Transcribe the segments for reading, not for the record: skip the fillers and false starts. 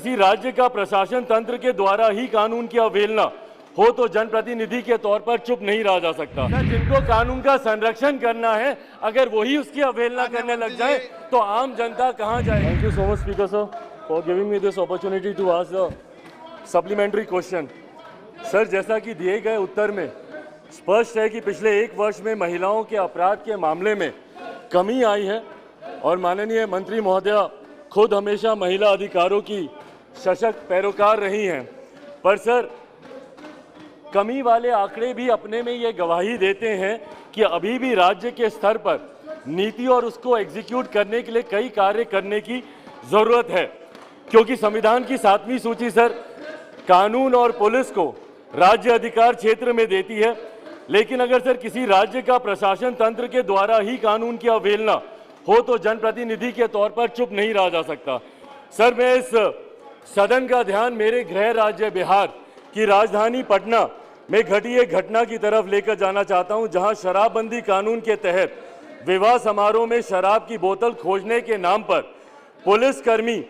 किसी राज्य का प्रशासन तंत्र के द्वारा ही कानून की अवहेलना हो तो जनप्रतिनिधि के तौर पर चुप नहीं रहा जा सकता। जिनको कानून का संरक्षण करना है, अगर वही उसकी अवहेलना करने लग जाए तो आम जनता कहां जाए। Thank you so much speaker sir for giving me this opportunity to ask the supplementary question. Sir, जैसा कि दिए गए उत्तर में स्पष्ट है कि पिछले 1 वर्ष में महिलाओं के अपराध के मामले में कमी आई है और माननीय मंत्री महोदया खुद हमेशा महिला अधिकारों की सशक्त पैरोकार रही हैं। पर सर, कमी वाले आंकड़े भी अपने में ये गवाही देते हैं कि अभी भी राज्य के स्तर पर नीति और उसको एग्जीक्यूट करने के लिए कई कार्य करने की ज़रूरत है, क्योंकि संविधान की 7वीं सूची सर कानून और पुलिस को राज्य अधिकार क्षेत्र में देती है, लेकिन अगर सर किसी राज्य का प्रशासन तंत्र के द्वारा ही कानून की अवहेलना हो तो जनप्रतिनिधि के तौर पर चुप नहीं रहा जा सकता। सर, मैं इस सदन का ध्यान मेरे गृह राज्य बिहार की राजधानी पटना में घटी एक घटना की तरफ लेकर जाना चाहता हूं, जहां शराबबंदी कानून के तहत विवाह समारोह में शराब की बोतल खोजने के नाम पर पुलिसकर्मी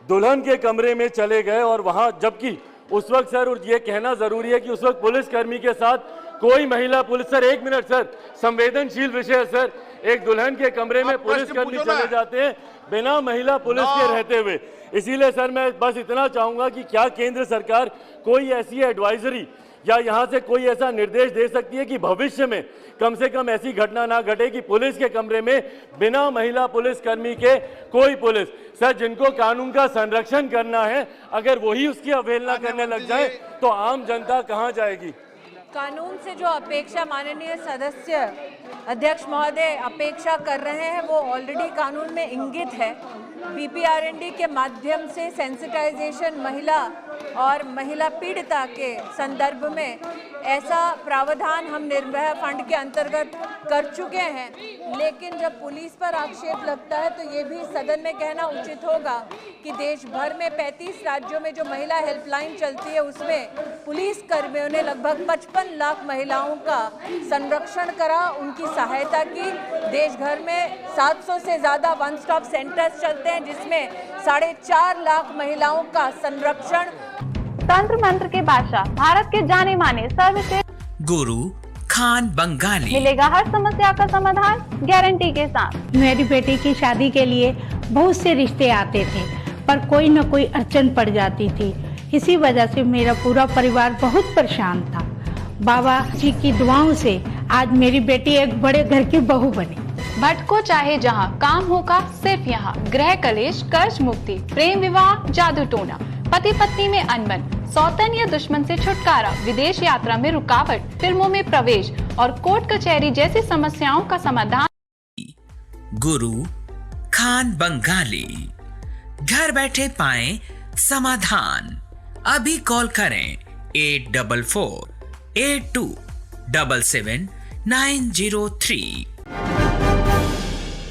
दुल्हन के कमरे में चले गए और वहां, जबकि उस वक्त सर ये कहना जरूरी है कि उस वक्त पुलिसकर्मी के साथ कोई महिला पुलिस, सर 1 मिनट सर, संवेदनशील विषय है सर, एक दुल्हन के कमरे में पुलिसकर्मी चले जाते हैं बिना महिला पुलिस के रहते हुए। इसीलिए सर मैं बस इतना चाहूंगा कि क्या केंद्र सरकार कोई ऐसी एडवाइजरी या यहाँ से कोई ऐसा निर्देश दे सकती है कि भविष्य में कम से कम ऐसी घटना ना घटे कि पुलिस के कमरे में बिना महिला पुलिसकर्मी के कोई पुलिस, सर जिनको कानून का संरक्षण करना है, अगर वही उसकी अवहेलना करने लग जाए तो आम जनता कहां जाएगी। कानून से जो अपेक्षा माननीय सदस्य अध्यक्ष महोदय अपेक्षा कर रहे हैं वो ऑलरेडी कानून में इंगित है। बीपीआरएनडी के माध्यम से सेंसिटाइजेशन महिला और महिला पीड़िता के संदर्भ में ऐसा प्रावधान हम निर्भया फंड के अंतर्गत कर चुके हैं, लेकिन जब पुलिस पर आक्षेप लगता है तो ये भी सदन में कहना उचित होगा कि देश भर में 35 राज्यों में जो महिला हेल्पलाइन चलती है उसमें पुलिस कर्मियों ने लगभग 55 लाख महिलाओं का संरक्षण करा, उनकी सहायता की। देश भर में 700 से ज़्यादा वन स्टॉप सेंटर्स चलते हैं जिसमें 4.5 लाख महिलाओं का संरक्षण। तंत्र मंत्र के बादशाह, भारत के जाने माने सर्वश्रेष्ठ गुरु खान बंगाली, मिलेगा हर समस्या का समाधान गारंटी के साथ। मेरी बेटी की शादी के लिए बहुत से रिश्ते आते थे, पर कोई न कोई अड़चन पड़ जाती थी। इसी वजह से मेरा पूरा परिवार बहुत परेशान था। बाबा जी की दुआओं से आज मेरी बेटी एक बड़े घर की बहू बनी। भटको चाहे जहां, काम होगा सिर्फ यहाँ। गृह कलेश, कर्ज मुक्ति, प्रेम विवाह, जादू टोना, पति पत्नी में अनबन, सौतन या दुश्मन से छुटकारा, विदेश यात्रा में रुकावट, फिल्मों में प्रवेश और कोर्ट कचहरी जैसी समस्याओं का समाधान। गुरु खान बंगाली, घर बैठे पाएं समाधान। अभी कॉल करें 8448277903।